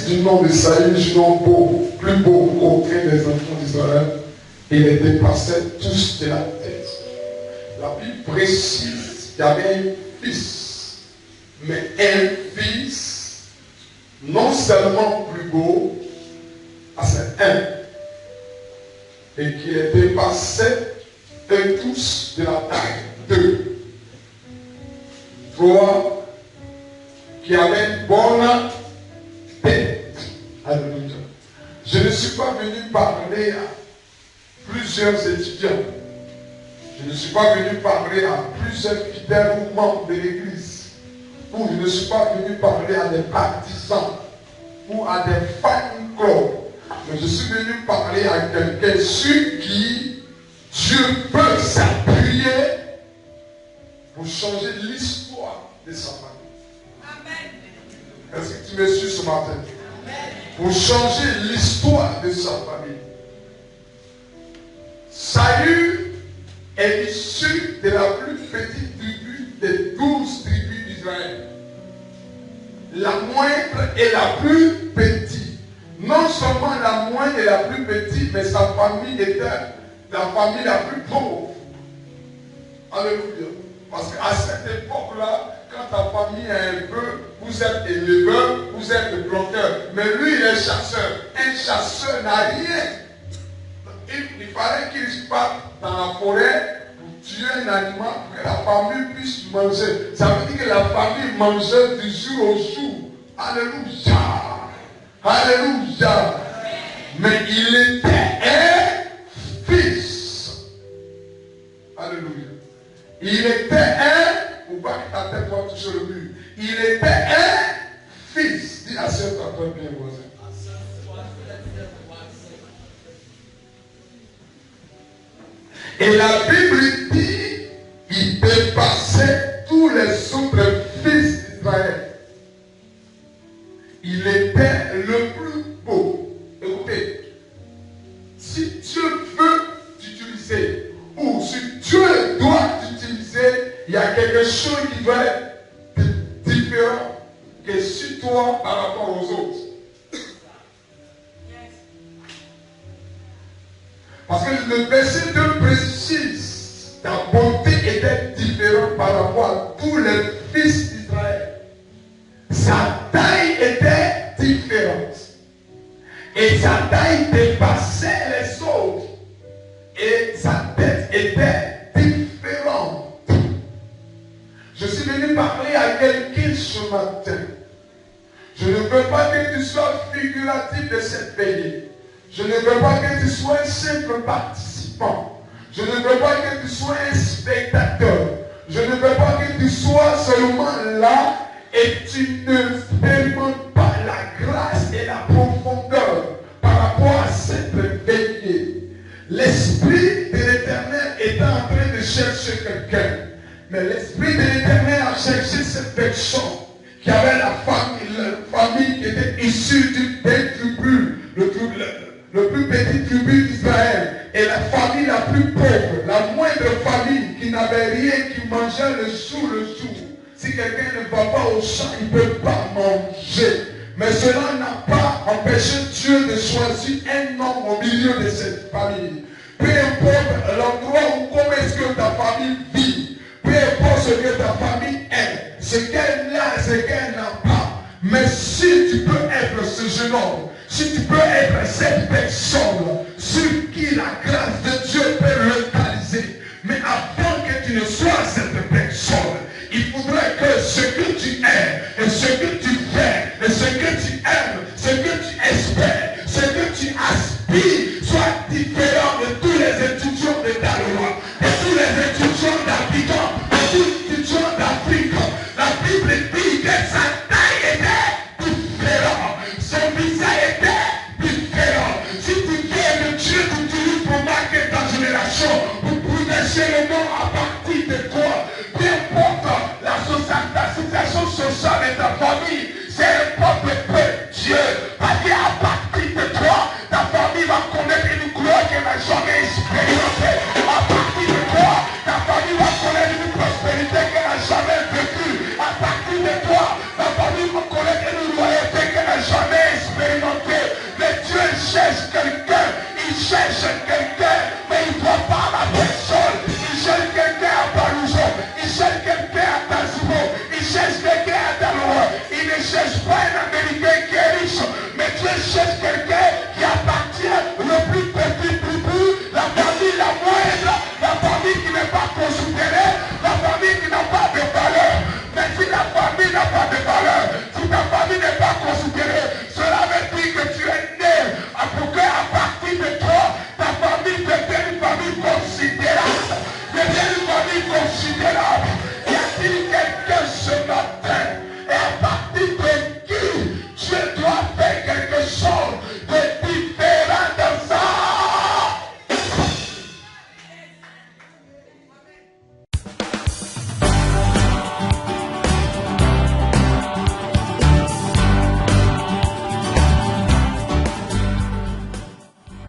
fils du nom de Saül, du nom beau, plus beau qu'aucun des enfants d'Israël, et les dépassait tous de la tête. La Bible précise qu'il y avait un fils, mais un fils non seulement plus beau, c'est un, et qui les dépassait eux tous de la taille. 2. 3. Qui avait une bonne tête. Alléluia. Je ne suis pas venu parler à plusieurs étudiants. Je ne suis pas venu parler à plusieurs fidèles ou membres de l'église. Ou je ne suis pas venu parler à des partisans ou à des fan clubs. Mais je suis venu parler à quelqu'un sur qui Dieu peut s'appuyer pour changer l'histoire de sa famille. Est-ce que tu me suis ce matin? Pour changer l'histoire de sa famille. Saül est issu de la plus petite tribu des 12 tribus d'Israël. La moindre et la plus petite. Non seulement la moindre et la plus petite, mais sa famille était la famille la plus pauvre. Alléluia. Parce qu'à cette époque-là, quand ta famille est un peu, vous êtes éleveur, vous êtes planteur. Mais lui, il est chasseur. Un chasseur n'a rien. Il fallait qu'il parte dans la forêt pour tuer un animal pour que la famille puisse manger. Ça veut dire que la famille mangeait du jour au jour. Alléluia. Alléluia. Mais il était un fils. Alléluia. Il était un, pour pas que ta tête soit toucher le mur. Il était un fils. Dis à ce que tu bien voisin. Et la Bible dit, il dépassait tous les autres fils d'Israël. Il était le plus beau. Écoutez, si Dieu veut t'utiliser, ou si Dieu doit t'utiliser, il y a quelque chose qui va être différent que sur toi par rapport aux autres. Parce que le verset 2 précise, ta bonté était différente par rapport à tous les fils d'Israël. Sa taille était différente. Et sa taille dépassait les autres. Et sa tête était différente. Je suis venu parler à quelqu'un ce matin. Je ne veux pas que tu sois figuratif de cette veillée. Je ne veux pas que tu sois un simple participant. Je ne veux pas que tu sois un spectateur. Je ne veux pas que tu sois seulement là et tu ne expérimentes pas la grâce et la profondeur par rapport à cette veillée. L'Esprit de l'Éternel est en train de chercher quelqu'un. Mais l'Esprit de l'Éternel a cherché cette personne qui avait la famille qui était issue d'une belle tribu, le plus petit tribu d'Israël, et la famille la plus pauvre, la moindre famille qui n'avait rien, qui mangeait le jour. Si quelqu'un ne va pas au champ, il ne peut pas manger. Mais cela n'a pas empêché Dieu de choisir un homme au milieu de cette famille. Peu importe l'endroit où, comment est-ce que ta famille vit, peu importe ce que ta famille est, ce qu'elle a, ce qu'elle n'a pas. Mais si tu peux être ce jeune homme, si tu peux être cette personne sur qui la grâce de Dieu peut localiser, mais avant que tu ne sois cette personne, il faudrait que ce que tu es, et ce que tu fais, et ce que tu aimes, ce que tu espères, ce que tu aspires, soit différent de tous les étudiants de Daloa, de tous les étudiants d'Afrique, de tous les étudiants d'Afrique. La Bible dit que sa taille était différente, son visage était différent. Si tu veux que Dieu t'utilise pour marquer ta génération, pour protéger le monde à partir de toi, peu importe la situation sociale de ta famille, cherche quelqu'un